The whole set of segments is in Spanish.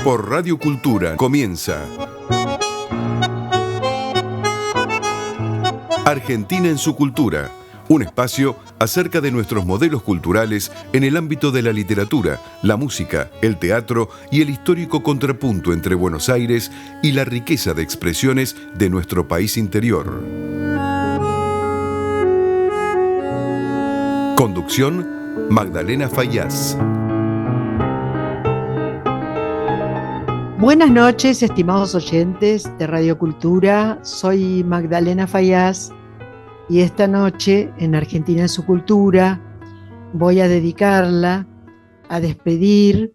Por Radio Cultura comienza Argentina en su cultura, un espacio acerca de nuestros modelos culturales en el ámbito de la literatura, la música, el teatro y el histórico contrapunto entre Buenos Aires y la riqueza de expresiones de nuestro país interior. Conducción, Magdalena Fayaz. Buenas noches, estimados oyentes de Radio Cultura. Soy Magdalena Fayaz y esta noche en Argentina en su cultura voy a dedicarla a despedir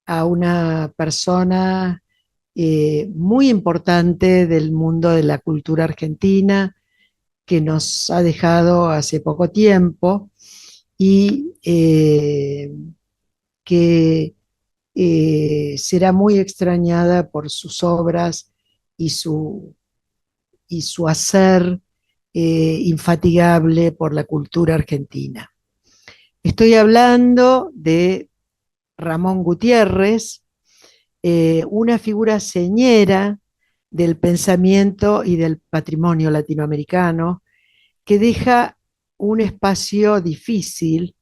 a una persona muy importante del mundo de la cultura argentina que nos ha dejado hace poco tiempo y que será muy extrañada por sus obras y su hacer infatigable por la cultura argentina. Estoy hablando de Ramón Gutiérrez, una figura señera del pensamiento y del patrimonio latinoamericano que deja un espacio difícil,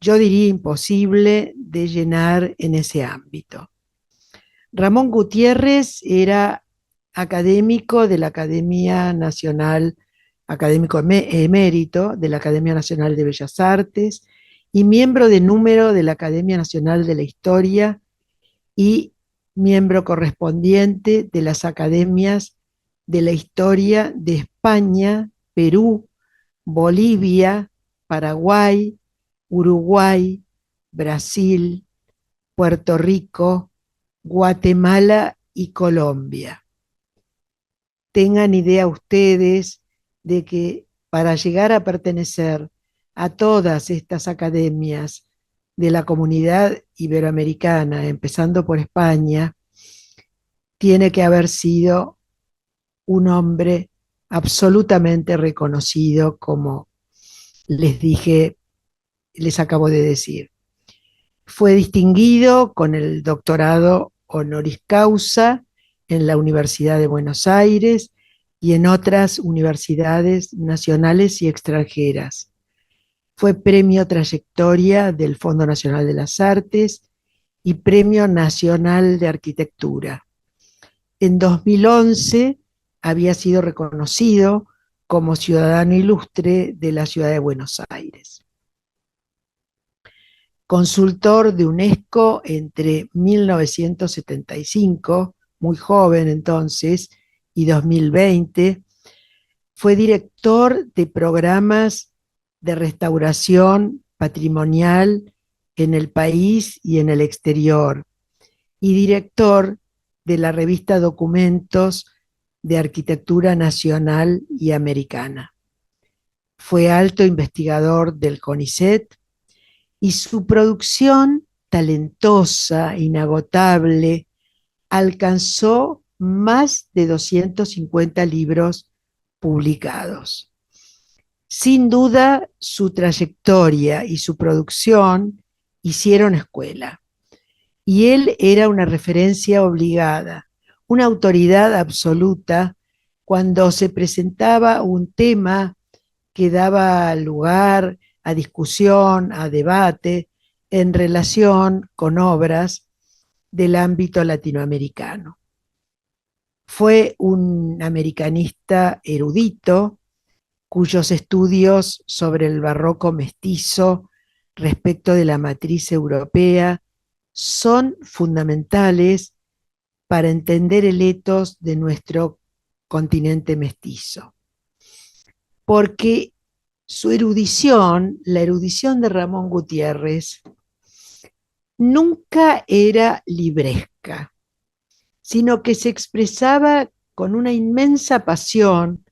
yo diría imposible, de llenar en ese ámbito. Ramón Gutiérrez era académico de la Academia Nacional, académico emérito de la Academia Nacional de Bellas Artes y miembro de número de la Academia Nacional de la Historia y miembro correspondiente de las Academias de la Historia de España, Perú, Bolivia, Paraguay, Uruguay, Brasil, Puerto Rico, Guatemala y Colombia. Tengan idea ustedes de que para llegar a pertenecer a todas estas academias de la comunidad iberoamericana, empezando por España, tiene que haber sido un hombre absolutamente reconocido, como les acabo de decir. Fue distinguido con el doctorado honoris causa en la Universidad de Buenos Aires y en otras universidades nacionales y extranjeras. Fue Premio Trayectoria del Fondo Nacional de las Artes y Premio Nacional de Arquitectura. En 2011 había sido reconocido como ciudadano ilustre de la ciudad de Buenos Aires. Consultor de UNESCO entre 1975, muy joven entonces, y 2020, fue director de programas de restauración patrimonial en el país y en el exterior, y director de la revista Documentos de Arquitectura Nacional y Americana. Fue alto investigador del CONICET y su producción talentosa, inagotable, alcanzó más de 250 libros publicados. Sin duda, su trayectoria y su producción hicieron escuela, y él era una referencia obligada, una autoridad absoluta cuando se presentaba un tema que daba lugar a discusión, a debate en relación con obras del ámbito latinoamericano. Fue un americanista erudito cuyos estudios sobre el barroco mestizo respecto de la matriz europea son fundamentales para entender el ethos de nuestro continente mestizo. Porque su erudición, la erudición de Ramón Gutiérrez, nunca era libresca, sino que se expresaba con una inmensa pasión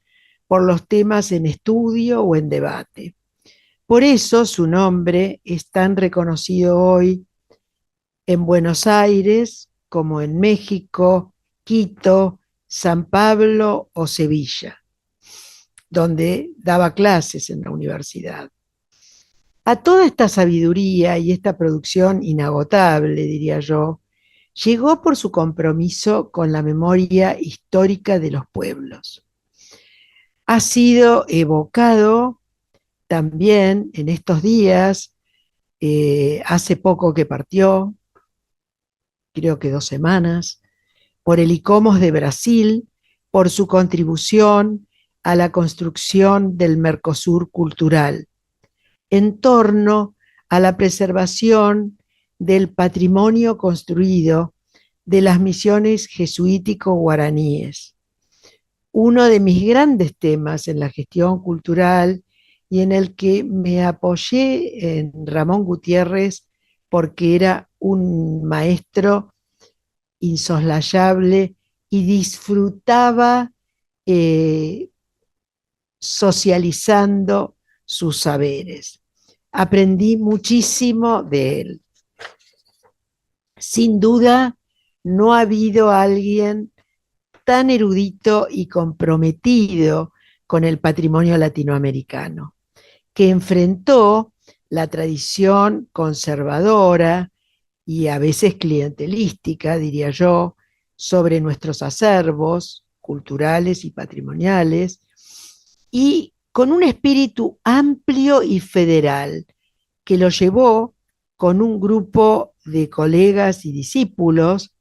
por los temas en estudio o en debate. Por eso su nombre es tan reconocido hoy en Buenos Aires como en México, Quito, San Pablo o Sevilla, donde daba clases en la universidad. A toda esta sabiduría y esta producción inagotable, diría yo, Llegó por su compromiso con la memoria histórica de los pueblos. Ha sido evocado también en estos días, hace poco que partió, creo que 2 semanas, por el ICOMOS de Brasil, por su contribución a la construcción del Mercosur cultural, en torno a la preservación del patrimonio construido de las misiones jesuítico-guaraníes. Uno de mis grandes temas en la gestión cultural y en el que me apoyé en Ramón Gutiérrez porque era un maestro insoslayable y disfrutaba eh, socializando sus saberes. Aprendí muchísimo de él. Sin duda, no ha habido alguien tan erudito y comprometido con el patrimonio latinoamericano, que enfrentó la tradición conservadora y a veces clientelística, diría yo, sobre nuestros acervos culturales y patrimoniales, y con un espíritu amplio y federal que lo llevó con un grupo de colegas y discípulos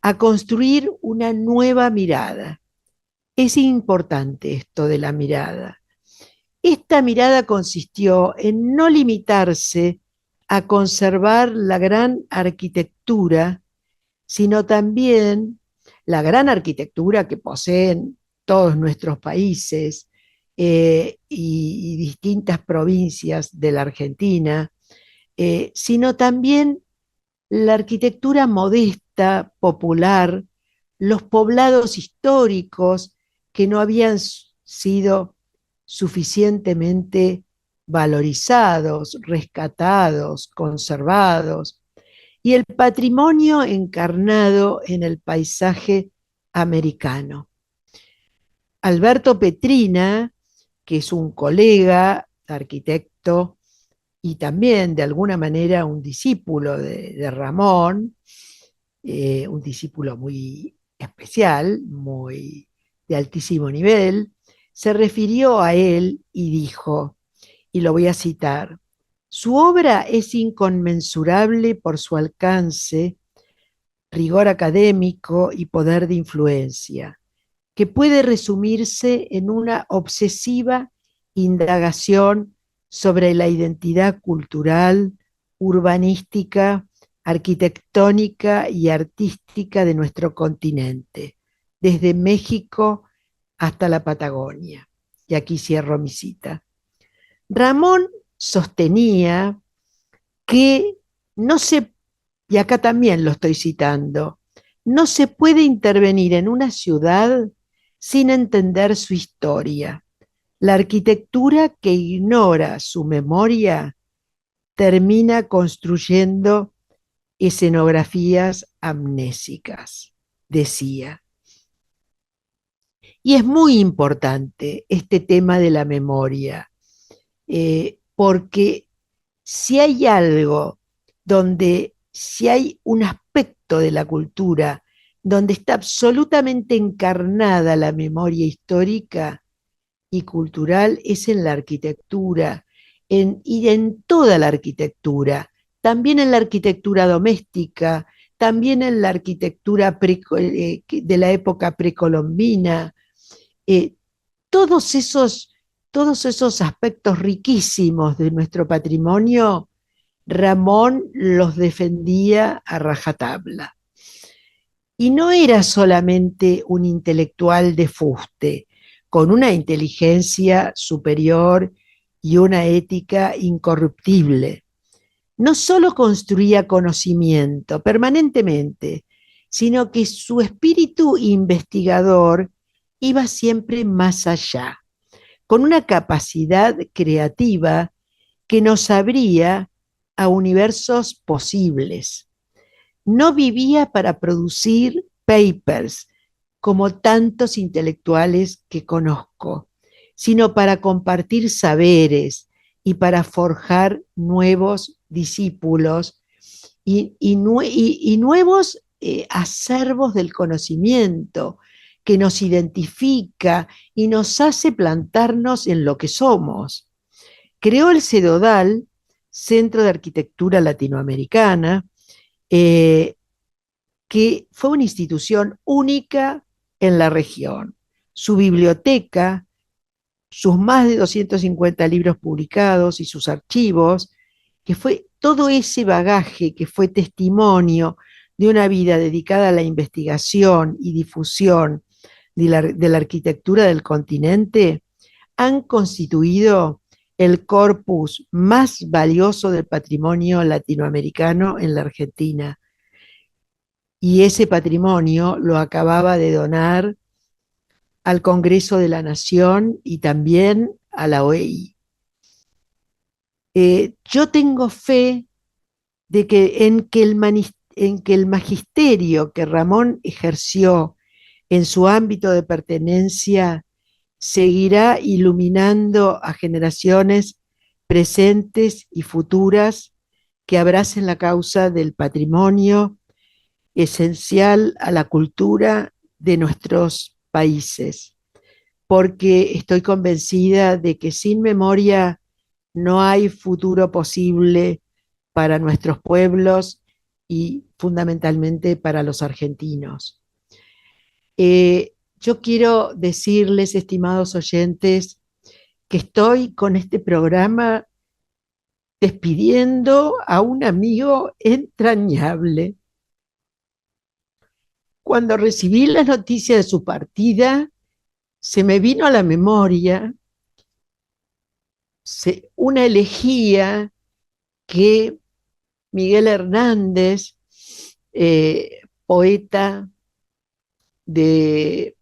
a construir una nueva mirada. Es importante esto de la mirada. Esta mirada consistió en no limitarse a conservar la gran arquitectura, sino también la gran arquitectura que poseen todos nuestros países y distintas provincias de la Argentina, sino también la arquitectura modesta, popular, los poblados históricos que no habían sido suficientemente valorizados, rescatados, conservados, y el patrimonio encarnado en el paisaje americano. Alberto Petrina, que es un colega arquitecto y también de alguna manera un discípulo de Ramón, un discípulo muy especial, muy de altísimo nivel, se refirió a él y dijo, y lo voy a citar, su obra es inconmensurable por su alcance, rigor académico y poder de influencia, que puede resumirse en una obsesiva indagación sobre la identidad cultural, urbanística, arquitectónica y artística de nuestro continente, desde México hasta la Patagonia. Y aquí cierro mi cita. Ramón sostenía que no se, y acá también lo estoy citando, no se puede intervenir en una ciudad sin entender su historia. La arquitectura que ignora su memoria termina construyendo escenografías amnésicas, decía. Y es muy importante este tema de la memoria, porque si hay algo donde, si hay un aspecto de la cultura donde está absolutamente encarnada la memoria histórica y cultural, es en la arquitectura, y en toda la arquitectura, también en la arquitectura doméstica, también en la arquitectura de la época precolombina, eh, todos esos, todos esos aspectos riquísimos de nuestro patrimonio, Ramón los defendía a rajatabla. Y no era solamente un intelectual de fuste, con una inteligencia superior y una ética incorruptible. No solo construía conocimiento permanentemente, sino que su espíritu investigador iba siempre más allá, con una capacidad creativa que nos abría a universos posibles. No vivía para producir papers como tantos intelectuales que conozco, sino para compartir saberes y para forjar nuevos discípulos y nuevos acervos del conocimiento que nos identifica y nos hace plantarnos en lo que somos. Creó el CEDODAL, Centro de Arquitectura Latinoamericana, eh, que fue una institución única en la región. Su biblioteca, sus más de 250 libros publicados y sus archivos, que fue todo ese bagaje que fue testimonio de una vida dedicada a la investigación y difusión de la arquitectura del continente, han constituido el corpus más valioso del patrimonio latinoamericano en la Argentina. Y ese patrimonio lo acababa de donar al Congreso de la Nación y también a la OEI. Yo tengo fe de que en que el magisterio que Ramón ejerció en su ámbito de pertenencia seguirá iluminando a generaciones presentes y futuras que abracen la causa del patrimonio esencial a la cultura de nuestros países, porque estoy convencida de que sin memoria no hay futuro posible para nuestros pueblos y fundamentalmente para los argentinos. Yo quiero decirles, estimados oyentes, que estoy con este programa despidiendo a un amigo entrañable. Cuando recibí la noticia de su partida, se me vino a la memoria una elegía que Miguel Hernández, poeta de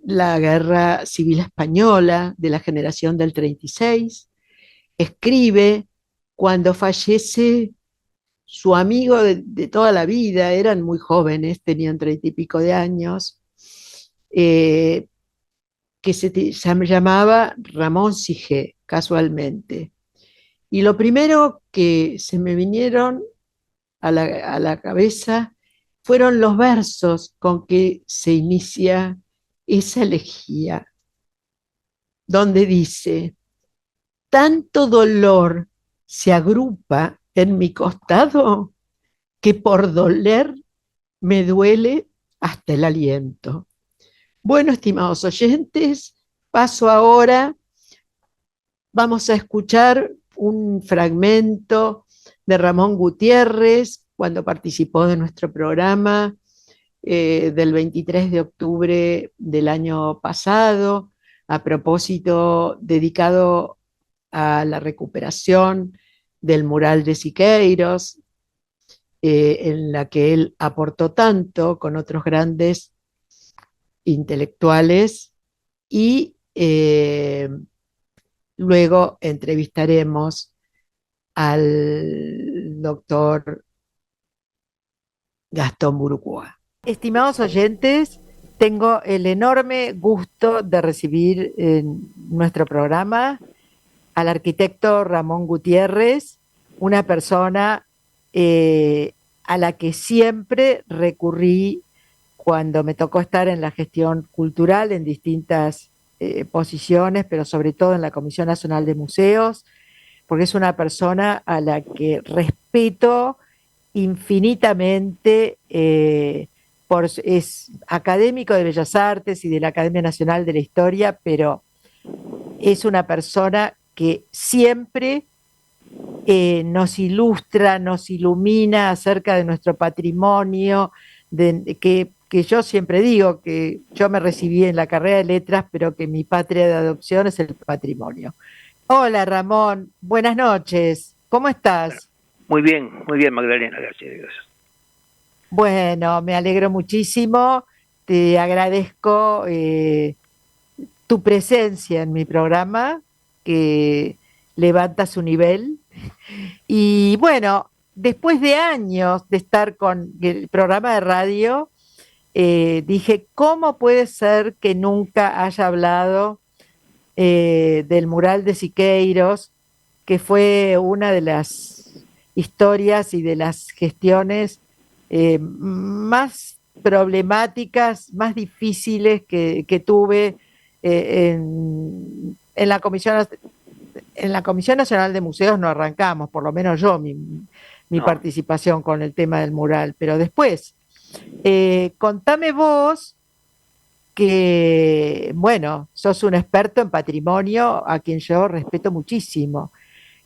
la Guerra Civil Española, de la generación del 36, escribe cuando fallece su amigo de toda la vida. Eran muy jóvenes, tenían 30 y pico de años, que se llamaba Ramón Sige, casualmente. Y lo primero que se me vinieron a la cabeza fueron los versos con que se inicia esa elegía, donde dice: tanto dolor se agrupa en mi costado que por doler me duele hasta el aliento. Bueno, estimados oyentes, paso ahora, vamos a escuchar un fragmento de Ramón Gutiérrez cuando participó de nuestro programa del 23 de octubre del año pasado, a propósito dedicado a la recuperación del mural de Siqueiros, en la que él aportó tanto con otros grandes intelectuales, y luego entrevistaremos al doctor Gastón Burucúa. Estimados oyentes, tengo el enorme gusto de recibir en nuestro programa al arquitecto Ramón Gutiérrez, una persona a la que siempre recurrí cuando me tocó estar en la gestión cultural en distintas posiciones, pero sobre todo en la Comisión Nacional de Museos, porque es una persona a la que respeto infinitamente, es académico de Bellas Artes y de la Academia Nacional de la Historia, pero es una persona que siempre nos ilustra, nos ilumina acerca de nuestro patrimonio, que yo siempre digo que yo me recibí en la carrera de letras, pero que mi patria de adopción es el patrimonio. Hola Ramón, buenas noches, ¿cómo estás? Muy bien, Magdalena, gracias a Dios. Bueno, me alegro muchísimo, te agradezco tu presencia en mi programa, que levanta su nivel. Y bueno, después de años de estar con el programa de radio, dije, ¿cómo puede ser que nunca haya hablado del mural de Siqueiros, que fue una de las historias y de las gestiones más problemáticas, más difíciles que tuve en la Comisión Nacional de Museos. No arrancamos, por lo menos yo, mi No. participación con el tema del mural, pero después, contame vos que, bueno, sos un experto en patrimonio a quien yo respeto muchísimo.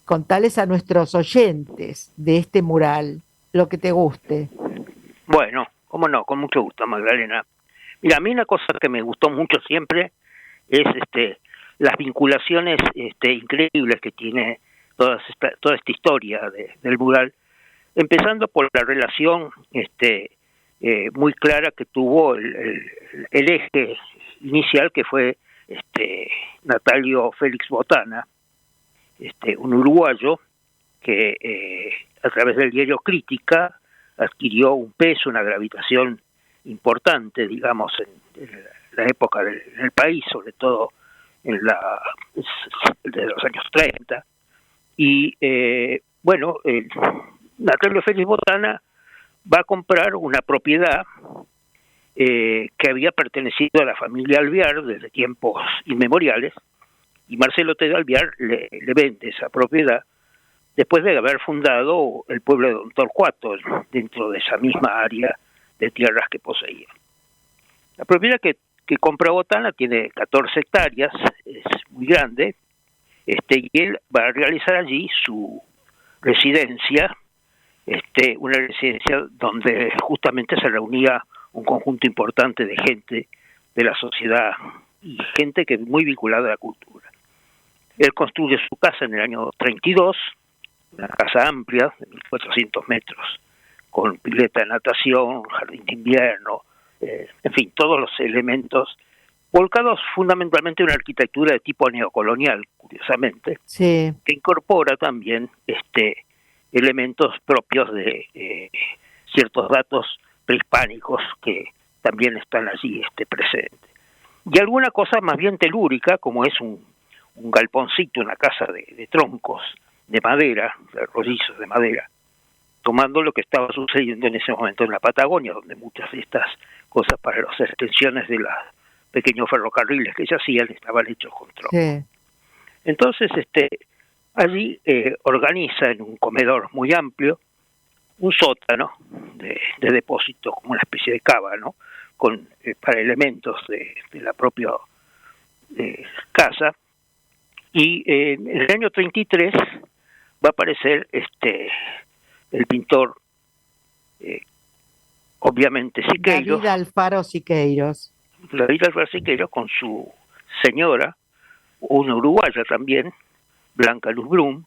Contales a nuestros oyentes de este mural lo que te guste. Bueno, cómo no, con mucho gusto, Magdalena. Mira, a mí una cosa que me gustó mucho siempre es las vinculaciones increíbles que tiene toda esta historia del mural, empezando por la relación muy clara que tuvo el eje inicial, que fue Natalio Félix Botana, un uruguayo que a través del diario Crítica adquirió un peso, una gravitación importante, digamos, en la época del país, sobre todo de los años 30. Y Natalio Félix Botana va a comprar una propiedad que había pertenecido a la familia Alvear desde tiempos inmemoriales, y Marcelo T. de Alvear le vende esa propiedad después de haber fundado el pueblo de Don Torcuato dentro de esa misma área de tierras que poseía. La propiedad que compra Botana tiene 14 hectáreas, es muy grande, y él va a realizar allí su residencia, una residencia donde justamente se reunía un conjunto importante de gente de la sociedad y gente que muy vinculada a la cultura. Él construye su casa en el año 32, una casa amplia de 1.400 metros, con pileta de natación, jardín de invierno, en fin, todos los elementos volcados fundamentalmente en una arquitectura de tipo neocolonial, curiosamente, sí, que incorpora también elementos propios de ciertos datos prehispánicos que también están allí presentes. Y alguna cosa más bien telúrica, como es un galponcito, una casa de troncos de madera, de rollizos de madera, tomando lo que estaba sucediendo en ese momento en la Patagonia, donde muchas de estas cosas para las extensiones de los pequeños ferrocarriles que se hacían estaban hechos con troncos. sí. Entonces, allí organiza en un comedor muy amplio un sótano de depósito, como una especie de cava, ¿no? Para elementos de la propia casa. Y en el año 33 va a aparecer el pintor, obviamente Siqueiros, David Alfaro Siqueiros. David Alfaro Siqueiros, con su señora, una uruguaya también, Blanca Luz Brum,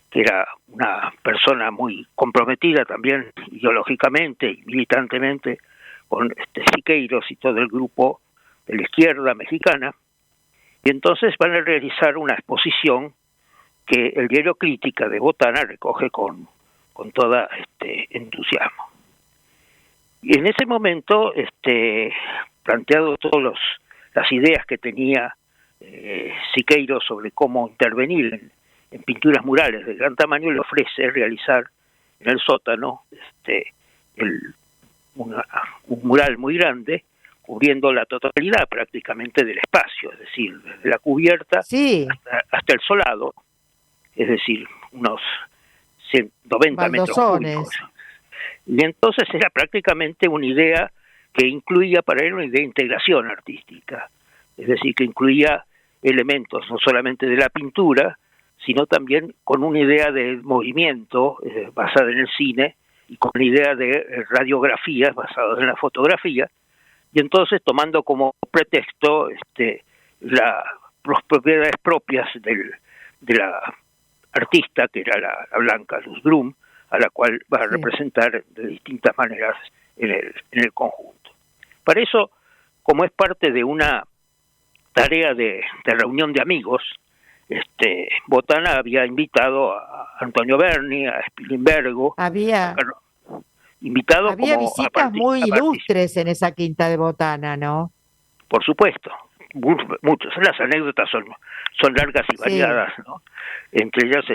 que era una persona muy comprometida también ideológicamente y militantemente con Siqueiros y todo el grupo de la izquierda mexicana. Y entonces van a realizar una exposición que el diario Crítica de Botana recoge con toda entusiasmo. Y en ese momento, planteado todas las ideas que tenía Siqueiros sobre cómo intervenir en pinturas murales de gran tamaño, le ofrece realizar en el sótano un mural muy grande, cubriendo la totalidad prácticamente del espacio, es decir, desde la cubierta Sí, hasta el solado, es decir, unos 190 metros baldosones. cúbicos. Y entonces era prácticamente una idea que incluía para él una idea de integración artística, es decir, que incluía elementos no solamente de la pintura, sino también con una idea de movimiento basada en el cine y con una idea de radiografías basadas en la fotografía, y entonces tomando como pretexto las propiedades propias de la artista, que era la Blanca Luz Brum, a la cual va a representar de distintas maneras en el conjunto. Para eso, como es parte de una tarea de reunión de amigos, Botana había invitado a Antonio Berni, a Spilimbergo, Había invitado visitas muy ilustres en esa quinta de Botana, ¿no? Por supuesto, muchos. Las anécdotas son largas y variadas, ¿no? Entre ellas,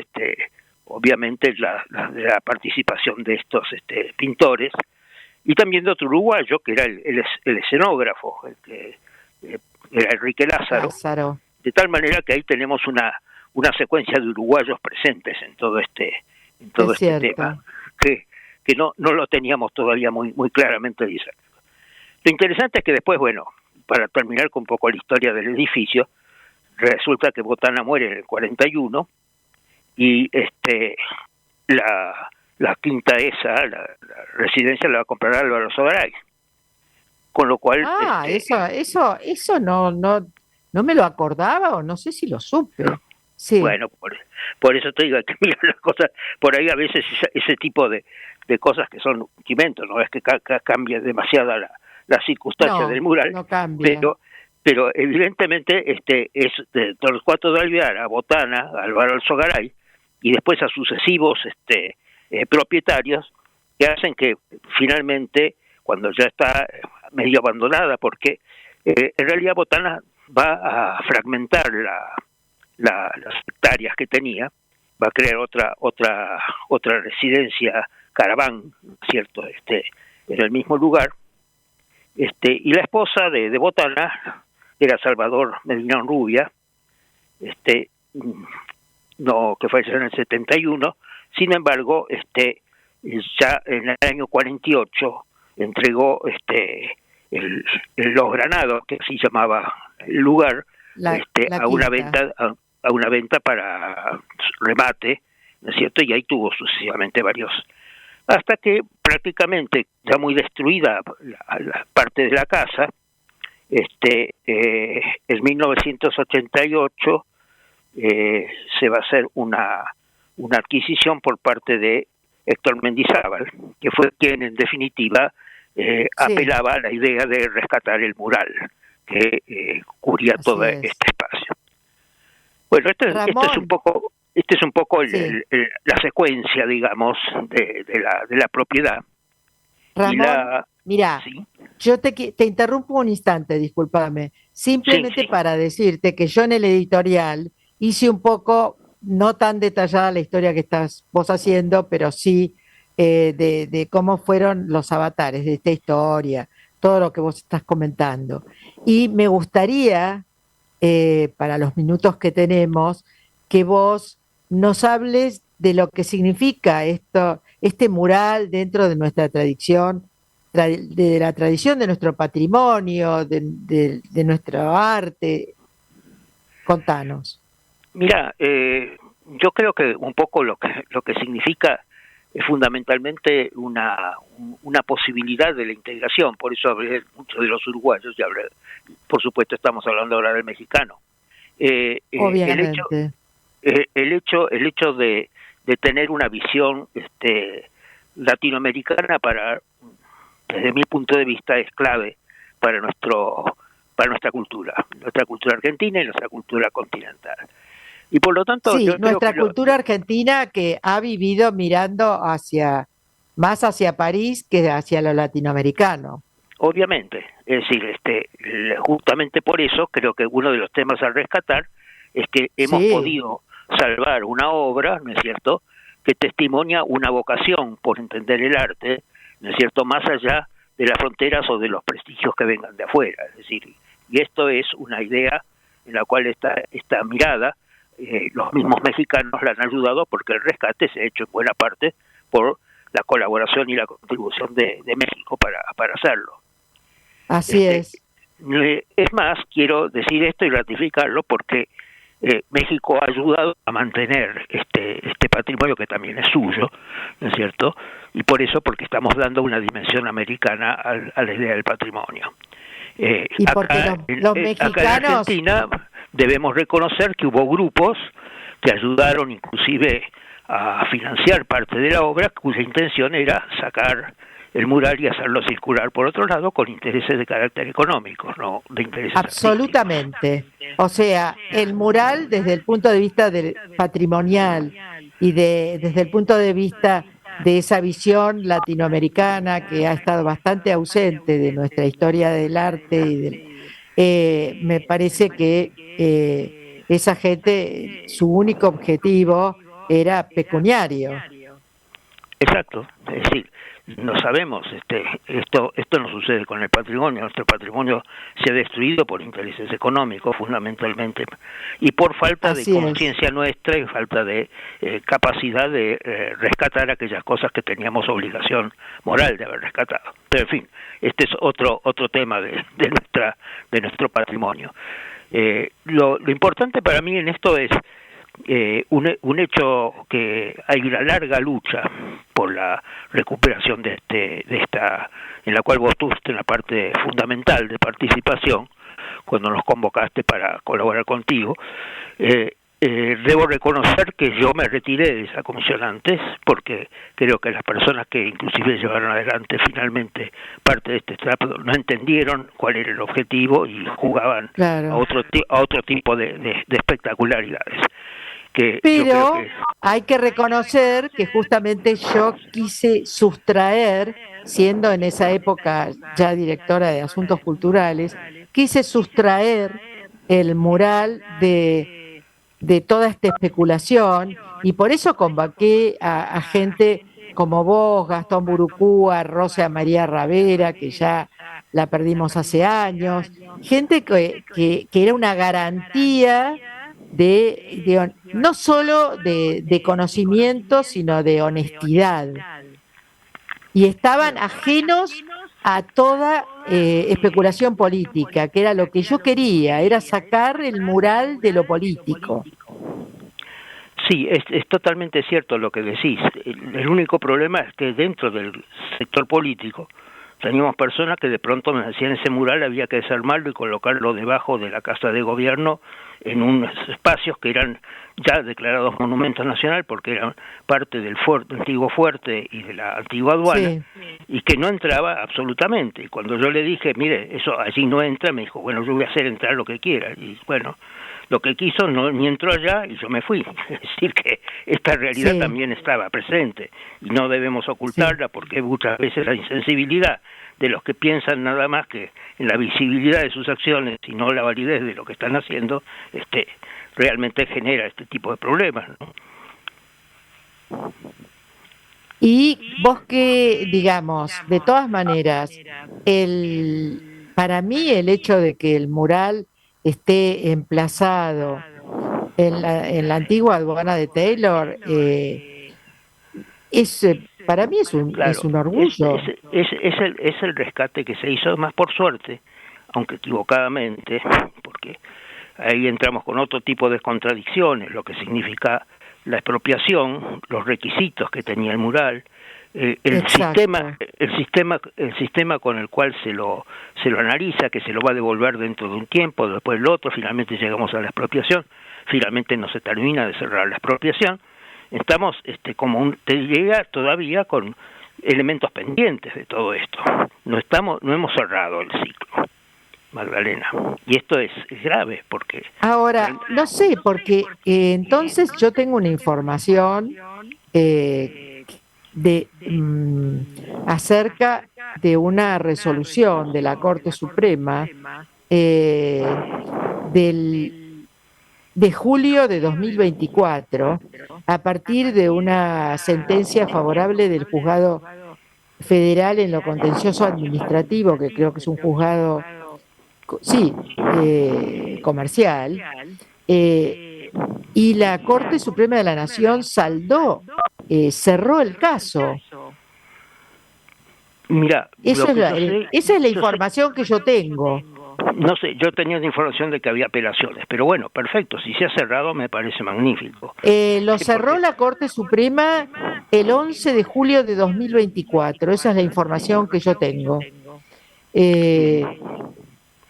obviamente de la participación de estos pintores, y también de otro uruguayo que era el escenógrafo, el que era Enrique Lázaro, de tal manera que ahí tenemos una secuencia de uruguayos presentes en todo este tema, que no lo teníamos todavía muy claramente discernido. Lo interesante es que después, bueno, para terminar con un poco la historia del edificio, resulta que Botana muere en el 41 y la quinta esa, la residencia, la va a comprar Álvaro Sogaray. Con lo cual... eso no me lo acordaba, o no sé si lo supe. Sí. Bueno, por eso te digo que mira las cosas, por ahí a veces ese tipo de cosas que son cimentos, no es que cambie demasiado la circunstancia del mural, no cambia. pero evidentemente es de Torcuato de Alvear a Botana, a Álvaro Alzogaray, y después a sucesivos propietarios que hacen que finalmente, cuando ya está medio abandonada, porque en realidad Botana va a fragmentar las hectáreas que tenía, va a crear otra residencia caraván, ¿cierto? En el mismo lugar, y la esposa de Botana era Salvador Medina Rubia, que falleció en el 71. Sin embargo, ya en el año 48 entregó los Granados, que así llamaba el lugar, a una venta para remate, ¿no es cierto? Y ahí tuvo sucesivamente varios, hasta que prácticamente ya muy destruida la parte de la casa, en 1988 se va a hacer una adquisición por parte de Héctor Mendizábal, que fue quien en definitiva apelaba a la idea de rescatar el mural que cubría todo este espacio. Bueno, este es un poco la secuencia, digamos, de la propiedad. Ramón, mira, ¿sí? Yo te interrumpo un instante, discúlpame, simplemente para decirte que yo en el editorial hice un poco, no tan detallada la historia que estás vos haciendo, pero sí de cómo fueron los avatares de esta historia, todo lo que vos estás comentando. Y me gustaría, para los minutos que tenemos, que vos nos hables de lo que significa este mural dentro de nuestra tradición, de la tradición de nuestro patrimonio, de nuestro arte. Contanos. Mira, yo creo que un poco lo que significa es fundamentalmente una posibilidad de la integración. Por eso hablé mucho de los uruguayos y hablé, por supuesto estamos hablando ahora del mexicano. Obviamente. El hecho de tener una visión latinoamericana, desde mi punto de vista, es clave para nuestra cultura argentina y nuestra cultura continental. Y por lo tanto, sí, nuestra cultura argentina, que ha vivido mirando más hacia París que hacia lo latinoamericano. Obviamente, es decir, justamente por eso creo que uno de los temas a rescatar es que hemos podido salvar una obra, ¿no es cierto?, que testimonia una vocación por entender el arte, ¿no es cierto?, más allá de las fronteras o de los prestigios que vengan de afuera. Es decir, y esto es una idea en la cual esta mirada, los mismos mexicanos la han ayudado, porque el rescate se ha hecho en buena parte por la colaboración y la contribución de México para hacerlo. Así es. Es más, quiero decir esto y ratificarlo, porque México ha ayudado a mantener este patrimonio que también es suyo, ¿no es cierto? Y por eso, porque estamos dando una dimensión americana a la idea del patrimonio. Y porque los mexicanos... Acá en Argentina debemos reconocer que hubo grupos que ayudaron inclusive a financiar parte de la obra, cuya intención era sacar el mural y hacerlo circular por otro lado con intereses de carácter económico, no de intereses absolutamente artísticos. O sea, el mural desde el punto de vista patrimonial y desde el punto de vista de esa visión latinoamericana que ha estado bastante ausente de nuestra historia del arte y me parece que esa gente, su único objetivo era pecuniario. Exacto, es decir, no sabemos, esto no sucede con el patrimonio, nuestro patrimonio se ha destruido por intereses económicos fundamentalmente y por falta de conciencia nuestra y falta de capacidad de rescatar aquellas cosas que teníamos obligación moral de haber rescatado. Pero en fin, este es otro tema de nuestro patrimonio. Lo importante para mí en esto es un hecho que hay una larga lucha por la recuperación de esta, en la cual vos tuviste una parte fundamental de participación cuando nos convocaste para colaborar contigo. Debo reconocer que yo me retiré de esa comisión antes, porque creo que las personas que inclusive llevaron adelante finalmente parte de este trabajo no entendieron cuál era el objetivo y jugaban a otro tipo de espectacularidades. Pero hay que reconocer que justamente yo quise sustraer, siendo en esa época ya directora de Asuntos Culturales, quise sustraer el mural de toda esta especulación, y por eso convoqué a gente como vos, Gastón Burucúa, Rosa María Ravera, que ya la perdimos hace años, gente que era una garantía no solo de conocimiento, sino de honestidad. Y estaban ajenos a toda especulación política, que era lo que yo quería, era sacar el mural de lo político. Sí, es totalmente cierto lo que decís. El único problema es que dentro del sector político teníamos personas que de pronto me decían ese mural había que desarmarlo y colocarlo debajo de la Casa de Gobierno en unos espacios que eran ya declarados monumentos nacional porque eran parte del antiguo fuerte y de la antigua aduana, sí, y que no entraba absolutamente. Y cuando yo le dije, mire, eso allí no entra, me dijo, bueno, yo voy a hacer entrar lo que quiera. Y bueno, lo que quiso ni entró allá y yo me fui. Es decir, que esta realidad sí también estaba presente y no debemos ocultarla, sí, porque muchas veces la insensibilidad de los que piensan nada más que en la visibilidad de sus acciones y no la validez de lo que están haciendo, realmente genera este tipo de problemas, ¿no? Y vos que, digamos, de todas maneras, para mí el hecho de que el mural esté emplazado en la antigua aduana de Taylor, para mí es un orgullo. Es el rescate que se hizo, más por suerte, aunque equivocadamente, porque ahí entramos con otro tipo de contradicciones, lo que significa la expropiación, los requisitos que tenía el mural, el sistema con el cual se lo analiza, que se lo va a devolver dentro de un tiempo, después el otro, finalmente llegamos a la expropiación, finalmente no se termina de cerrar la expropiación. Estamos te llega todavía con elementos pendientes de todo esto. No hemos cerrado el ciclo, Magdalena, y esto es grave porque ahora no sé, porque entonces yo tengo una información acerca de una resolución de la Corte Suprema de julio de 2024, a partir de una sentencia favorable del Juzgado Federal en lo contencioso administrativo, que creo que es un juzgado, comercial, y la Corte Suprema de la Nación cerró el caso. Mira, esa es la información que yo tengo. No sé, yo tenía la información de que había apelaciones, pero bueno, perfecto, si se ha cerrado me parece magnífico. Lo cerró la Corte Suprema el 11 de julio de 2024, esa es la información que yo tengo.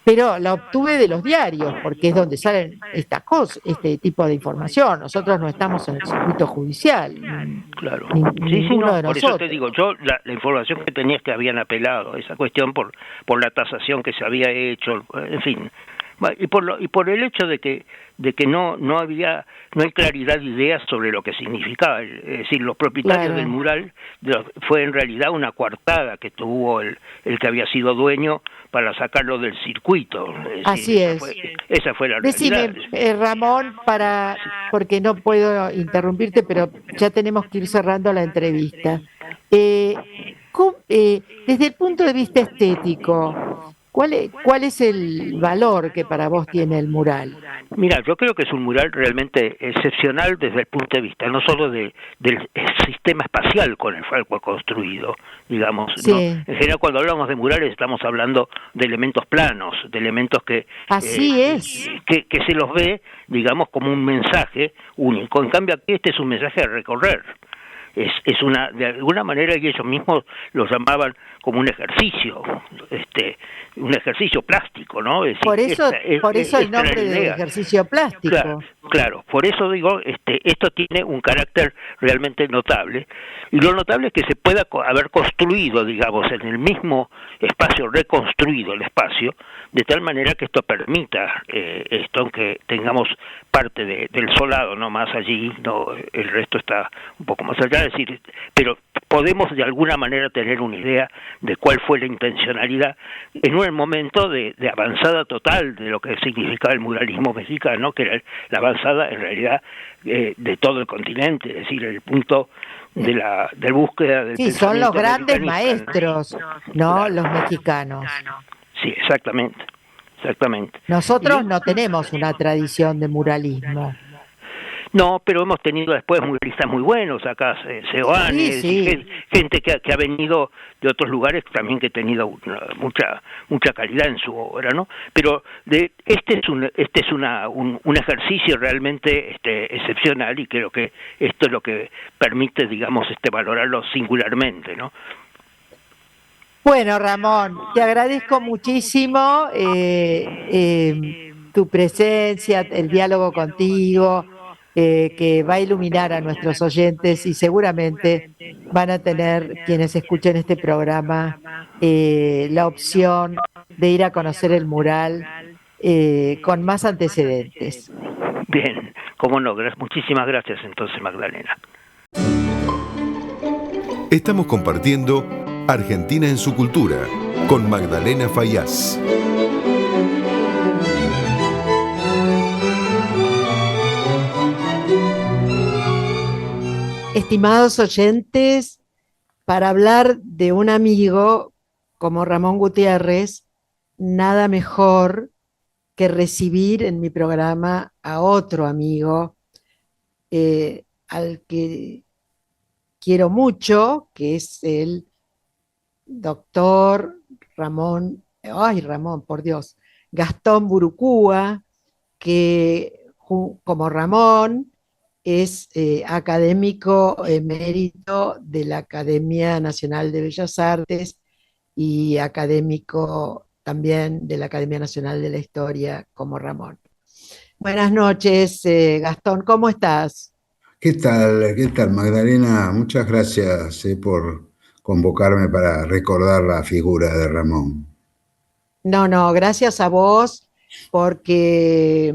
Pero la obtuve de los diarios, porque es donde salen estas cosas, este tipo de información. Nosotros no estamos en el circuito judicial. Claro. Ninguno de nosotros. Por eso te digo, yo la información que tenía es que habían apelado, esa cuestión por la tasación que se había hecho, en fin, Y por el hecho de que no hay claridad de ideas sobre lo que significaba, es decir, los propietarios del mural fue en realidad una coartada que tuvo el que había sido dueño para sacarlo del circuito. Así es. Esa fue la realidad. Decime, Ramón, porque no puedo interrumpirte, pero ya tenemos que ir cerrando la entrevista. Desde el punto de vista estético, ¿cuál es el valor que para vos tiene el mural? Mira, yo creo que es un mural realmente excepcional desde el punto de vista no solo del sistema espacial con el cual fue construido, digamos. Sí. ¿no? En general, cuando hablamos de murales estamos hablando de elementos planos, de elementos que se los ve, digamos, como un mensaje único. En cambio, aquí este es un mensaje a recorrer. Es una, de alguna manera, y ellos mismos lo llamaban como un ejercicio plástico, ¿no? Es decir, por eso el nombre de ejercicio plástico. Claro, por eso digo, esto tiene un carácter realmente notable, y lo notable es que se pueda haber construido, digamos, en el mismo espacio, reconstruido el espacio, de tal manera que esto permita esto, aunque tengamos parte del solado, no más allí, no, el resto está un poco más allá, es decir, pero podemos de alguna manera tener una idea de cuál fue la intencionalidad en un momento de avanzada total de lo que significaba el muralismo mexicano, que era la avanzada en realidad de todo el continente, es decir, el punto de la búsqueda del pensamiento. Sí, son los grandes maestros, ¿no? Claro. Los mexicanos. Sí, exactamente. Nosotros no tenemos una tradición de muralismo. No, pero hemos tenido después muralistas muy buenos acá, Seoane, sí. Gente que ha venido de otros lugares también que ha tenido mucha calidad en su obra, ¿no? Pero este es un ejercicio realmente excepcional, y creo que esto es lo que permite, digamos, valorarlo singularmente, ¿no? Bueno, Ramón, te agradezco muchísimo tu presencia, el diálogo contigo, que va a iluminar a nuestros oyentes, y seguramente van a tener, quienes escuchen este programa, la opción de ir a conocer el mural con más antecedentes. Bien, cómo no, muchísimas gracias entonces, Magdalena. Estamos compartiendo Argentina en su cultura con Magdalena Fayaz. Estimados oyentes, para hablar de un amigo como Ramón Gutiérrez, nada mejor que recibir en mi programa a otro amigo al que quiero mucho, que es el doctor Gastón Burucúa, que como Ramón es académico emérito de la Academia Nacional de Bellas Artes y académico también de la Academia Nacional de la Historia como Ramón. Buenas noches, Gastón, ¿cómo estás? ¿Qué tal, Magdalena? Muchas gracias por convocarme para recordar la figura de Ramón. No, gracias a vos, porque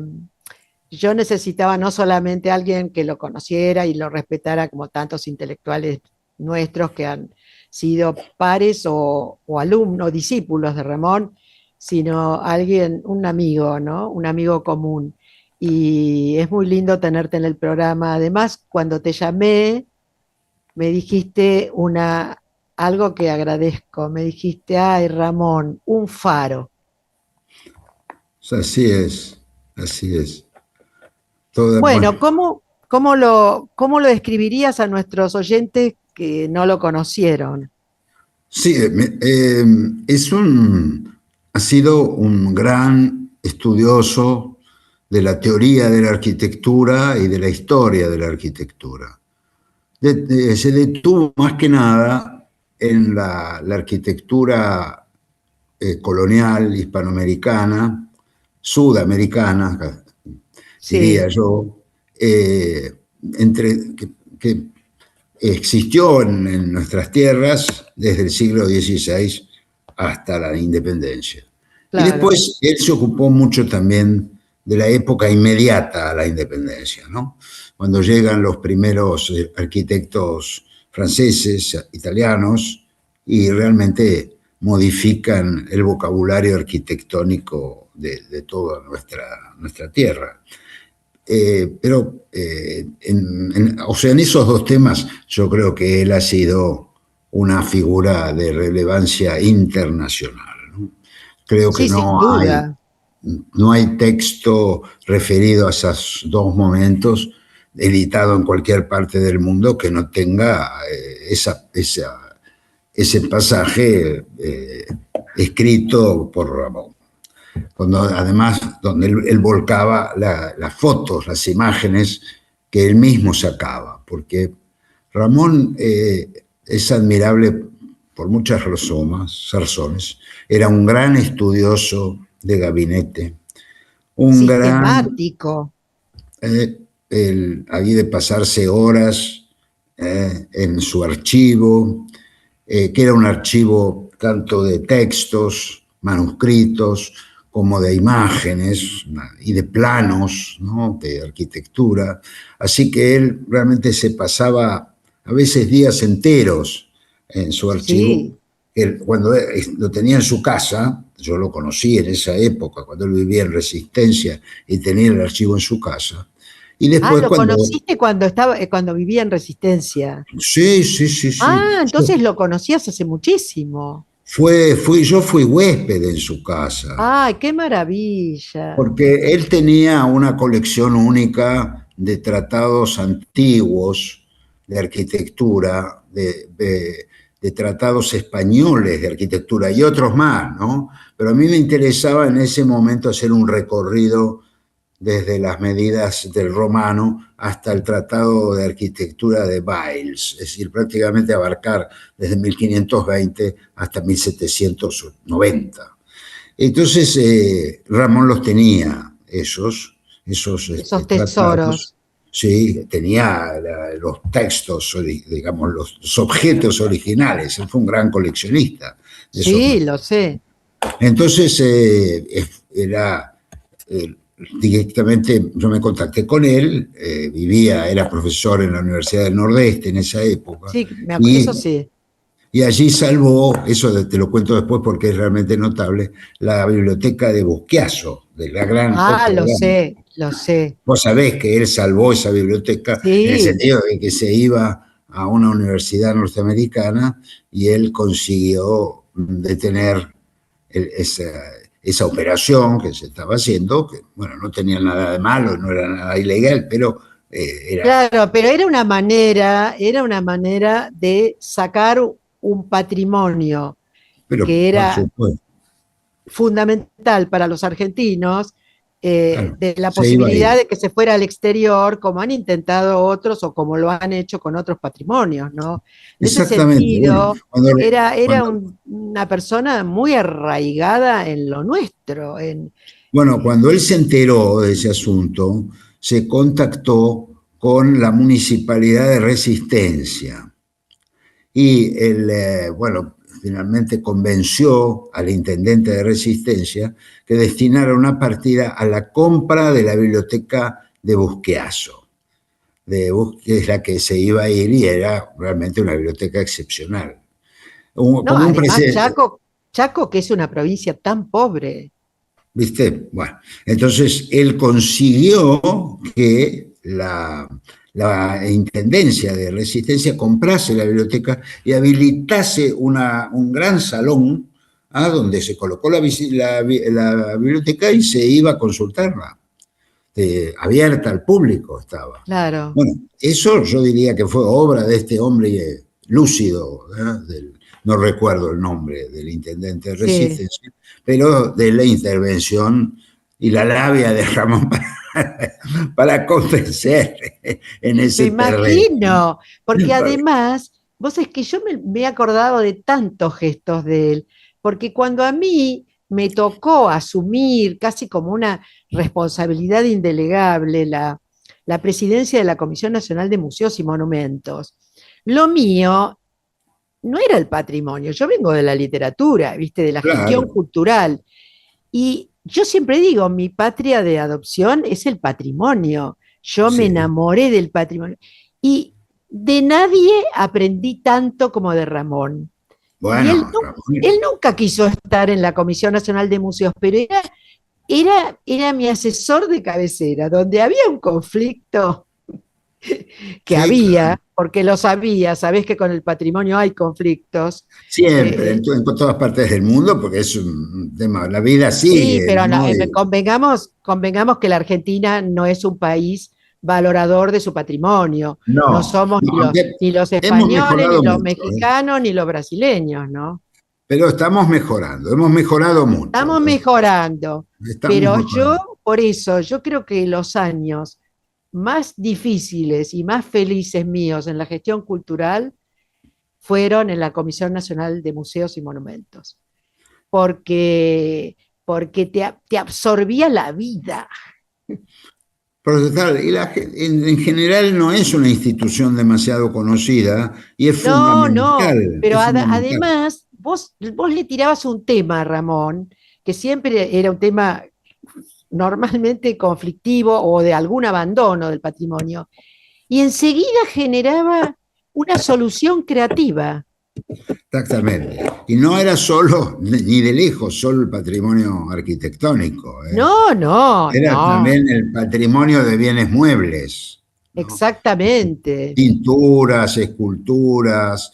yo necesitaba no solamente alguien que lo conociera y lo respetara como tantos intelectuales nuestros que han sido pares o alumnos, discípulos de Ramón, sino alguien, un amigo, ¿no? Un amigo común. Y es muy lindo tenerte en el programa. Además, cuando te llamé, me dijiste algo que agradezco. Me dijiste, ay, Ramón, un faro. Así es. Bueno, ¿cómo lo describirías a nuestros oyentes que no lo conocieron? Sí, ha sido un gran estudioso de la teoría de la arquitectura y de la historia de la arquitectura. Se detuvo más que nada en la arquitectura colonial hispanoamericana, sudamericana, diría yo, que existió en nuestras tierras desde el siglo XVI hasta la independencia. Y claro. después él se ocupó mucho también de la época inmediata a la independencia, ¿no? Cuando llegan los primeros arquitectos franceses, italianos, y realmente modifican el vocabulario arquitectónico de toda nuestra tierra. O sea, en esos dos temas yo creo que él ha sido una figura de relevancia internacional, ¿no? Creo que Sí, sin duda. no hay texto referido a esos dos momentos editado en cualquier parte del mundo que no tenga ese pasaje escrito por Ramón. Cuando, además, donde él volcaba las fotos, las imágenes que él mismo sacaba, porque Ramón es admirable por muchas razones. Era un gran estudioso de gabinete, un gran, Sistemático. había de pasarse horas en su archivo, que era un archivo tanto de textos, manuscritos, como de imágenes y de planos, ¿no? De arquitectura. Así que él realmente se pasaba a veces días enteros en su archivo. Sí. Cuando lo tenía en su casa, yo lo conocí en esa época, cuando él vivía en Resistencia y tenía el archivo en su casa. Y Ah, después lo cuando... conociste cuando estaba, cuando vivía en Resistencia. Sí, sí, sí, sí. Ah, entonces lo conocías hace muchísimo. Yo fui huésped en su casa, Ay, qué maravilla. porque él tenía una colección única de tratados antiguos de arquitectura, de tratados españoles de arquitectura y otros más, ¿no? Pero a mí me interesaba en ese momento hacer un recorrido desde las medidas del romano hasta el Tratado de Arquitectura de Bailes, es decir, prácticamente abarcar desde 1520 hasta 1790. Entonces, Ramón los tenía, Esos tratados. tesoros. Sí, tenía los textos, digamos, los objetos originales. Él fue un gran coleccionista de esos Sí, lo materiales. sé. Entonces, era directamente, yo me contacté con él, era profesor en la Universidad del Nordeste en esa época, Sí, eso y, sí. y allí salvó, eso te lo cuento después porque es realmente notable, la biblioteca de Busquiazo, de la Ah, otra lo gran. sé, lo sé. Vos sabés que él salvó esa biblioteca en el Sí, sentido de que se iba a una universidad norteamericana y él consiguió detener esa, esa operación que se estaba haciendo, que bueno, no tenía nada de malo, no era nada ilegal, pero era, claro, pero era una manera de sacar un patrimonio pero que por era supuesto, fundamental para los argentinos, claro, de la se iba a posibilidad ir. de que se fuera al exterior, como han intentado otros o como lo han hecho con otros patrimonios, ¿no? En ese Exactamente, bueno, sentido, era cuando, una persona muy arraigada en lo nuestro. bueno, cuando él se enteró de ese asunto, se contactó con la municipalidad de Resistencia y bueno, finalmente convenció al intendente de Resistencia que destinara una partida a la compra de la biblioteca de Busquiazo, que es la que se iba a ir y era realmente una biblioteca excepcional. No, Como un además presidente, Chaco, que es una provincia tan pobre. ¿viste? Bueno, entonces él consiguió que la Intendencia de Resistencia comprase la biblioteca y habilitase un gran salón donde se colocó la biblioteca y se iba a consultarla. Abierta al público estaba. Claro, Bueno, eso yo diría que fue obra de este hombre lúcido, no recuerdo el nombre del intendente de sí. Resistencia, pero de la intervención y la labia de Ramón para convencer en Me ese terreno. imagino, porque además, vos es que yo me he acordado de tantos gestos de él, porque cuando a mí me tocó asumir casi como una responsabilidad indelegable la presidencia de la Comisión Nacional de Museos y Monumentos, lo mío no era el patrimonio, yo vengo de la literatura, ¿viste? De la gestión Claro, cultural. Y yo siempre digo, mi patria de adopción es el patrimonio. Yo me Sí. enamoré del patrimonio. Y de nadie aprendí tanto como de Ramón. Y Bueno, Ramón, él nunca quiso estar en la Comisión Nacional de Museos, pero era mi asesor de cabecera. Donde había un conflicto, que sí, claro. había, porque lo sabía, sabés que con el patrimonio hay conflictos. Siempre, eh, en todas partes del mundo, porque es un tema, la vida sí, sigue, pero ¿no? convengamos que la Argentina no es un país valorador de su patrimonio. No No, somos no, aunque ni los hemos españoles, ni mejorado los mucho, ¿eh? mexicanos, ni los brasileños, ¿no? Pero estamos mejorando, hemos mejorado mucho, Estamos mejorando, estamos pero mejorando. por eso, yo creo que los años más difíciles y más felices míos en la gestión cultural fueron en la Comisión Nacional de Museos y Monumentos, porque, porque te absorbía la vida. Porque, claro, en general no es una institución demasiado conocida y No, no, pero es fundamental. además vos le tirabas un tema a Ramón, que siempre era un tema normalmente conflictivo o de algún abandono del patrimonio, y enseguida generaba una solución creativa. Exactamente. Y no era solo, ni de lejos, solo el patrimonio arquitectónico, ¿eh? No, no, Era no, también el patrimonio de bienes muebles, ¿no? exactamente, Pinturas, esculturas,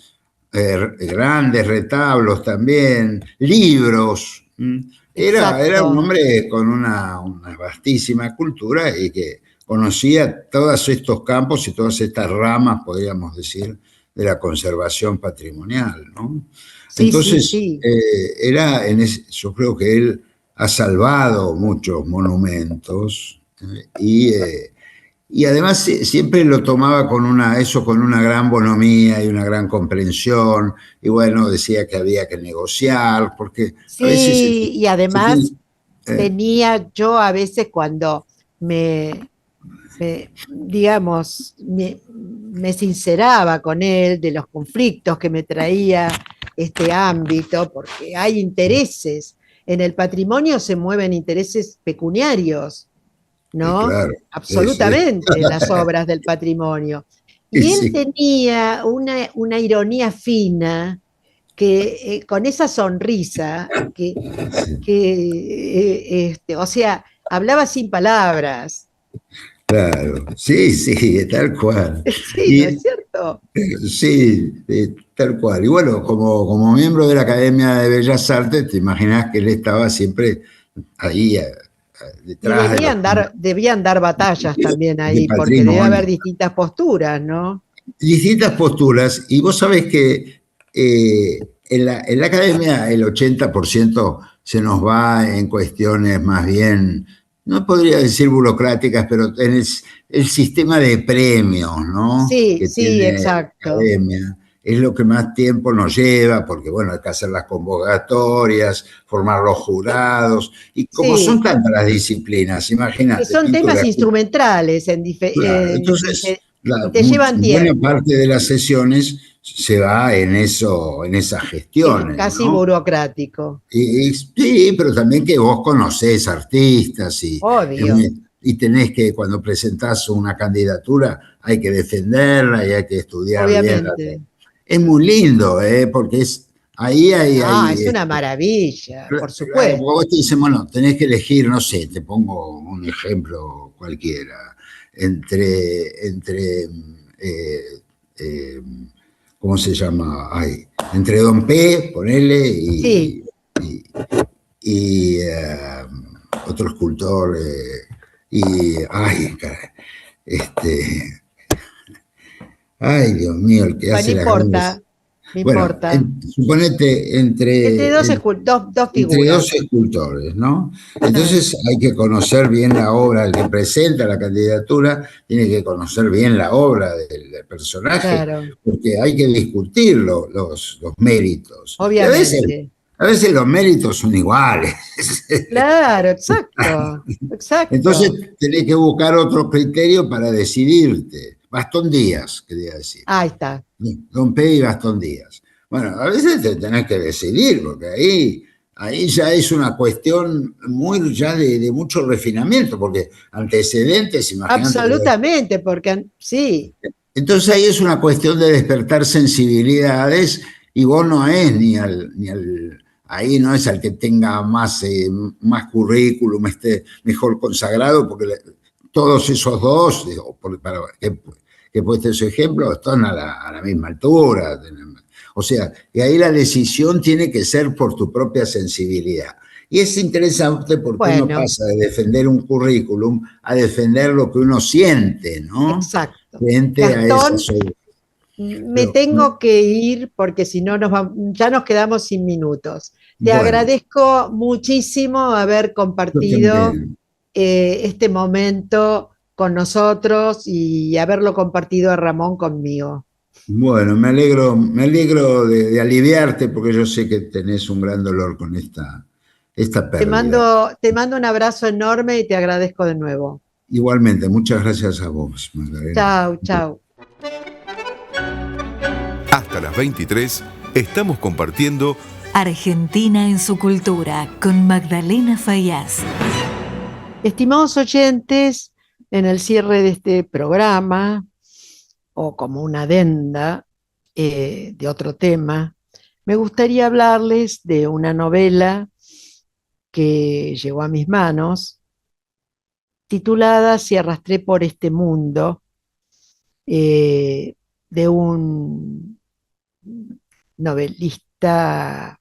grandes retablos también, libros. Era un exacto. hombre con una vastísima cultura y que conocía todos estos campos y todas estas ramas, podríamos decir, de la conservación patrimonial, ¿no? Sí, sí, Entonces, sí. yo creo que él ha salvado muchos monumentos y además siempre lo tomaba eso con una gran bonomía y una gran comprensión, y bueno, decía que había que negociar, porque a veces Sí, y se tiene, además eh, tenía yo a veces cuando digamos, me sinceraba con él de los conflictos que me traía este ámbito, porque hay intereses. En el patrimonio se mueven intereses pecuniarios, ¿no? claro, sí, Absolutamente, en las obras del patrimonio. sí, Y él sí, tenía una ironía fina que con esa sonrisa o sea, hablaba sin palabras. claro, sí, sí, tal cual. Sí, ¿no es Y cierto? sí, tal cual. Y bueno, como miembro de la Academia de Bellas Artes, te imaginas que él estaba siempre ahí Y detrás de los debían dar batallas también de ahí, porque debe haber patrimonio. distintas posturas, ¿no? Distintas posturas, y vos sabés que en la academia el 80% se nos va en cuestiones más bien, no podría decir burocráticas, pero en el sistema de premios, ¿no? Sí, Que sí, tiene la exacto. academia. Es lo que más tiempo nos lleva, porque bueno, hay que hacer las convocatorias, formar los jurados, y como son Sí, tantas las disciplinas, que imagínate, son temas pintura. instrumentales Claro, entonces y te llevan buena tiempo, parte de las sesiones se va en eso, en esas es gestiones, casi ¿no? burocrático, Sí, pero también que vos conocés artistas obvio, y tenés que, cuando presentás una candidatura, hay que defenderla y hay que estudiar bien. obviamente. Es muy lindo, ¿eh? Porque ahí Ah, es una maravilla, por vos supuesto. te dicen, bueno, tenés que elegir, no sé, te pongo un ejemplo cualquiera, entre eh, eh, ¿cómo se llama? Ay, entre Don P, ponele, Sí, y, y otro escultor, ay, caray, este, ay, Dios mío, el que bueno, no hace las grandes. importa, no Bueno, importa. suponete Entre dos entre dos figuras. escultores, ¿no? Ah, Entonces hay que conocer bien la obra, el que presenta la candidatura tiene que conocer bien la obra del personaje, claro, porque hay que discutir los méritos. Y obviamente. a veces los méritos son iguales. Claro, exacto, Entonces exacto. tenés que buscar otro criterio para decidirte. Gastón Díaz, quería decir. Ahí está. Don P y Gastón Díaz. Bueno, a veces te tenés que decidir, porque ahí ahí ya es una cuestión muy ya de mucho refinamiento, porque antecedentes, imagínate. Absolutamente, porque sí, Entonces ahí es una cuestión de despertar sensibilidades y vos no es ahí no es al que tenga más currículum, esté mejor consagrado, porque todos esos dos, para que he puesto ese ejemplo, están a la misma altura. O sea, y ahí la decisión tiene que ser por tu propia sensibilidad. Y es interesante porque uno bueno, pasa de defender un currículum a defender lo que uno siente, ¿no? exacto. Frente a Gastón, esas. me Pero, tengo que ir porque si no ya nos quedamos sin minutos. Te bueno, agradezco muchísimo haber yo compartido también. este momento con nosotros y haberlo compartido a Ramón conmigo. Bueno, me alegro de aliviarte porque yo sé que tenés un gran dolor con esta pérdida. Te mando un abrazo enorme y te agradezco de nuevo. Igualmente, muchas gracias a vos, Magdalena. Chao, chao. Hasta las 23 estamos compartiendo Argentina en su cultura con Magdalena Faíaz. Estimados oyentes, en el cierre de este programa, o como una adenda de otro tema, me gustaría hablarles de una novela que llegó a mis manos, titulada Si arrastré por este mundo, de un novelista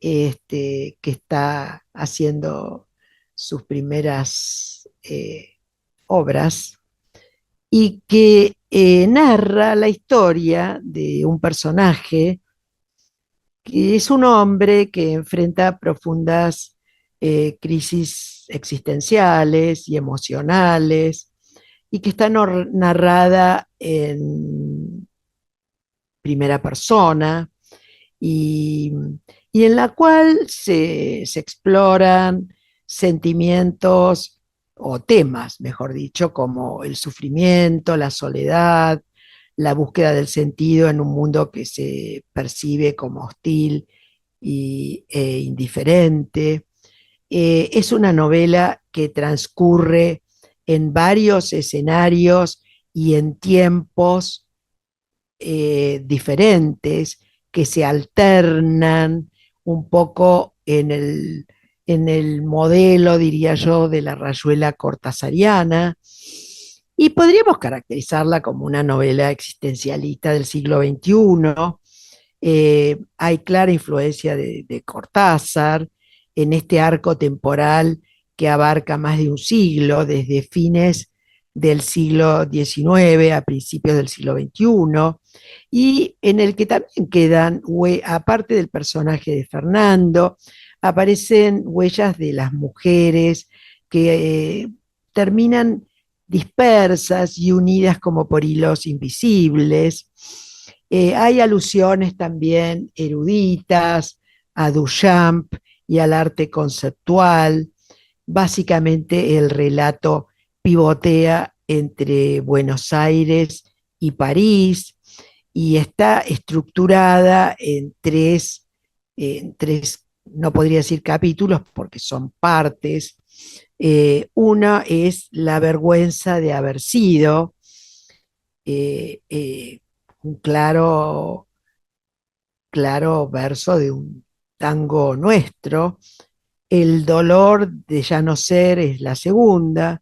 que está haciendo sus primeras obras y que narra la historia de un personaje que es un hombre que enfrenta profundas crisis existenciales y emocionales y que está narrada en primera persona y, y en la cual se exploran sentimientos o temas, mejor dicho, como el sufrimiento, la soledad, la búsqueda del sentido en un mundo que se percibe como hostil e indiferente. Es una novela que transcurre en varios escenarios y en tiempos diferentes que se alternan un poco en el modelo, diría yo, de la rayuela cortasariana, y podríamos caracterizarla como una novela existencialista del siglo XXI. Hay clara influencia de Cortázar en este arco temporal que abarca más de un siglo, desde fines del siglo XIX a principios del siglo XXI, y en el que también quedan, aparte del personaje de Fernando, aparecen huellas de las mujeres que terminan dispersas y unidas como por hilos invisibles. Hay alusiones también eruditas a Duchamp y al arte conceptual. Básicamente el relato pivotea entre Buenos Aires y París y está estructurada en tres, no podría decir capítulos porque son partes. Una es la vergüenza de haber sido, eh, eh, un claro verso de un tango nuestro. El dolor de ya no ser es la segunda,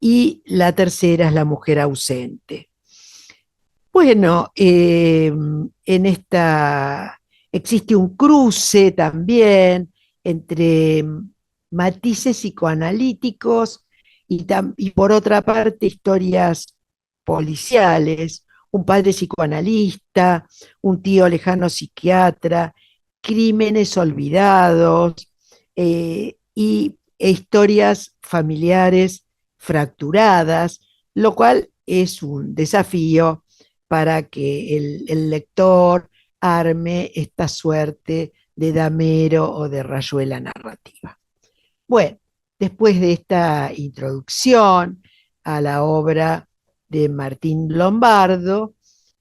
y la tercera es la mujer ausente. Bueno, en esta existe un cruce también entre matices psicoanalíticos y por otra parte historias policiales, un padre psicoanalista, un tío lejano psiquiatra, crímenes olvidados e historias familiares fracturadas, lo cual es un desafío para que el lector arme esta suerte de damero o de rayuela narrativa. Bueno, después de esta introducción a la obra de Martín Lombardo,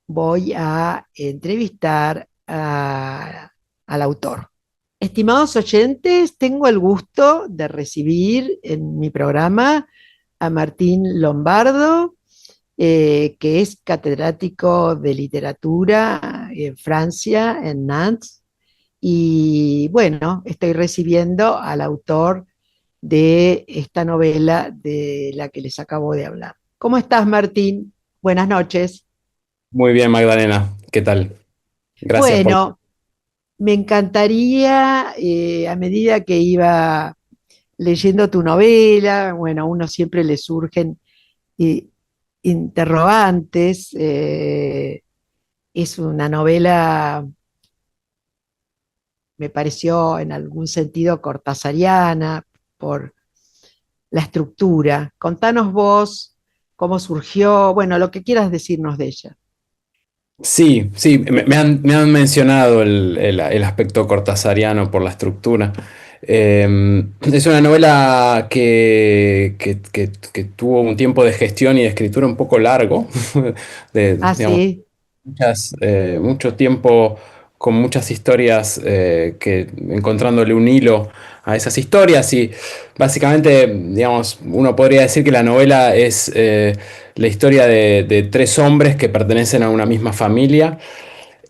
voy a entrevistar al autor. Estimados oyentes, tengo el gusto de recibir en mi programa a Martín Lombardo, que es catedrático de literatura en Francia, en Nantes. Y bueno, estoy recibiendo al autor de esta novela de la que les acabo de hablar. ¿Cómo estás, Martín? Buenas noches. Muy bien, Magdalena, ¿qué tal? Gracias por... Bueno, me encantaría, a medida que iba leyendo tu novela, bueno, a uno siempre le surgen eh, interrogantes. Es una novela, me pareció en algún sentido cortasariana por la estructura. Contanos vos cómo surgió, bueno, lo que quieras decirnos de ella. Sí, sí, me han mencionado el aspecto cortasariano por la estructura. Es una novela que tuvo un tiempo de gestión y de escritura un poco largo, Ah, digamos, sí, mucho tiempo con muchas historias, encontrándole un hilo a esas historias y básicamente, digamos, uno podría decir que la novela es la historia de tres hombres que pertenecen a una misma familia,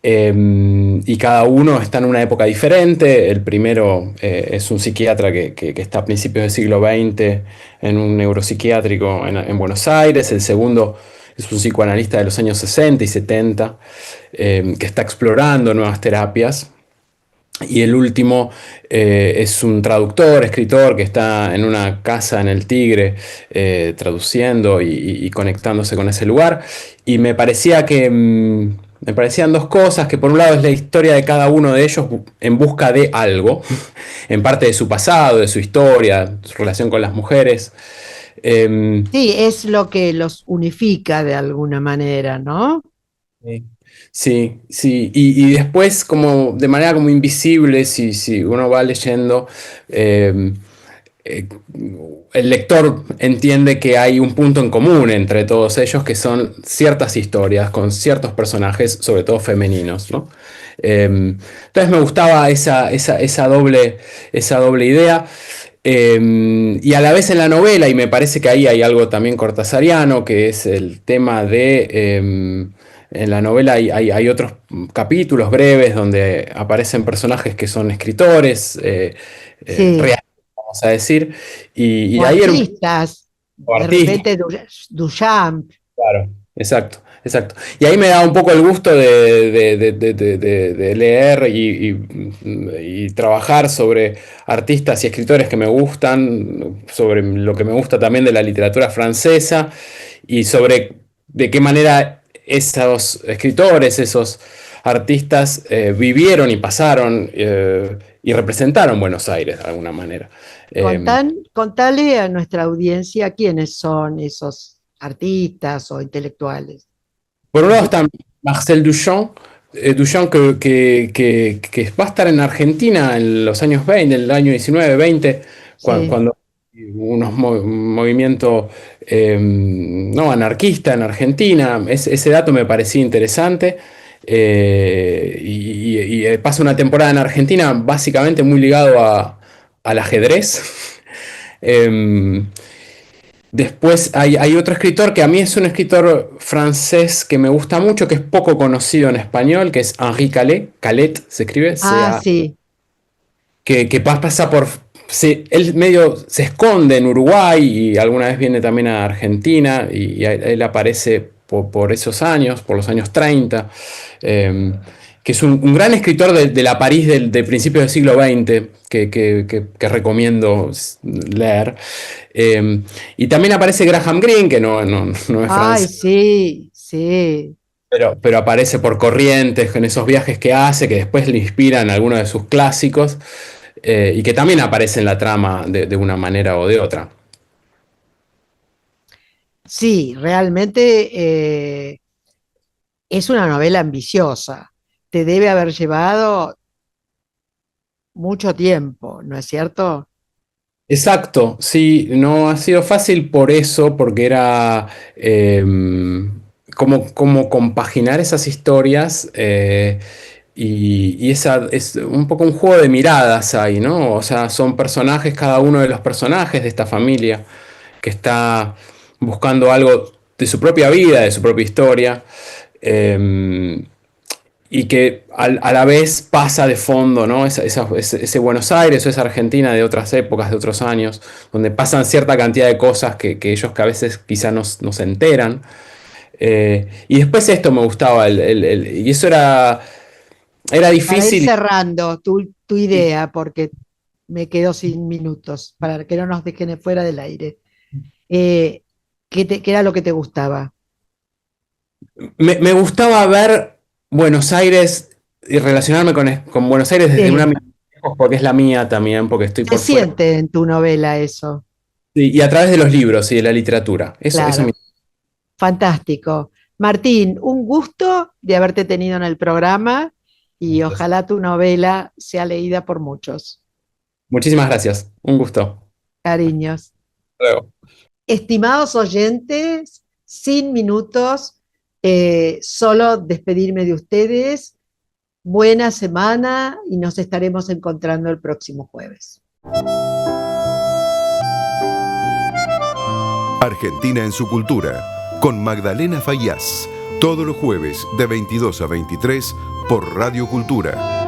y cada uno está en una época diferente. El primero es un psiquiatra que está a principios del siglo XX en un neuropsiquiátrico en Buenos Aires. El segundo es un psicoanalista de los años 60 y 70, que está explorando nuevas terapias. Y el último es un traductor, escritor, que está en una casa en el Tigre, traduciendo y conectándose con ese lugar. Y me parecían dos cosas, que por un lado es la historia de cada uno de ellos en busca de algo, en parte de su pasado, de su historia, su relación con las mujeres. Eh, sí, es lo que los unifica de alguna manera, ¿no? Sí, sí, sí. Y después, como de manera como invisible, si uno va leyendo, eh, eh, el lector entiende que hay un punto en común entre todos ellos, que son ciertas historias con ciertos personajes, sobre todo femeninos, ¿no? Entonces me gustaba esa doble idea. Y a la vez en la novela, y me parece que ahí hay algo también cortasariano, que es el tema de... en la novela hay otros capítulos breves donde aparecen personajes que son escritores, Sí, reales, vamos a decir, y o ahí era un artistas, de artista. repente Duchamp. Claro, exacto, exacto. Y ahí me da un poco el gusto de leer y trabajar sobre artistas y escritores que me gustan, sobre lo que me gusta también de la literatura francesa y sobre de qué manera esos escritores, esos artistas vivieron y pasaron, y representaron Buenos Aires de alguna manera. Eh, Contale a nuestra audiencia quiénes son esos artistas o intelectuales. Por un lado está Marcel Duchamp, Duchamp que va a estar en Argentina en los años 20, en el año 19, 20, Sí, cuando un movimiento no, anarquista en Argentina. Ese dato me parecía interesante. Y pasa una temporada en Argentina básicamente muy ligado al ajedrez. Em, Después hay otro escritor que a mí es un escritor francés que me gusta mucho, que es poco conocido en español, que es Henri Callet. Callet se escribe, ah, sí, que pasa por... Él medio se esconde en Uruguay y alguna vez viene también a Argentina y él aparece por esos años, por los años 30, que es un gran escritor de la París de principios del siglo XX, que recomiendo leer. Y también aparece Graham Greene, que no es ay, francés, sí, sí. pero aparece por Corrientes, en esos viajes que hace, que después le inspiran algunos de sus clásicos, y que también aparece en la trama de una manera o de otra. Sí, realmente es una novela ambiciosa. Te debe haber llevado mucho tiempo, ¿no es cierto? Exacto, sí, no ha sido fácil por eso, porque era cómo compaginar esas historias, Y esa es un poco un juego de miradas ahí, ¿no? O sea, son personajes, cada uno de los personajes de esta familia, que está buscando algo de su propia vida, de su propia historia, eh, y que a la vez pasa de fondo, ¿no? Ese Buenos Aires o esa Argentina de otras épocas, de otros años, donde pasan cierta cantidad de cosas que ellos que a veces quizá no se enteran. Y después esto me gustaba, y eso era Para ir difícil. cerrando tu idea, porque me quedo sin minutos, para que no nos dejen fuera del aire. ¿Qué era lo que te gustaba? Me gustaba ver Buenos Aires y relacionarme con Buenos Aires desde una Sí. mirada lejos, porque es la mía también, porque estoy Se por fuera. siente en tu novela eso, Sí, y a través de los libros y de la literatura. Eso claro. Fantástico. Martín, un gusto de haberte tenido en el programa y ojalá tu novela sea leída por muchos. Muchísimas gracias. Un gusto. Cariños. Hasta luego. Estimados oyentes, sin minutos, solo despedirme de ustedes. Buena semana y nos estaremos encontrando el próximo jueves. Argentina en su cultura, con Magdalena Faíaz, todos los jueves de 22 a 23 por Radio Cultura.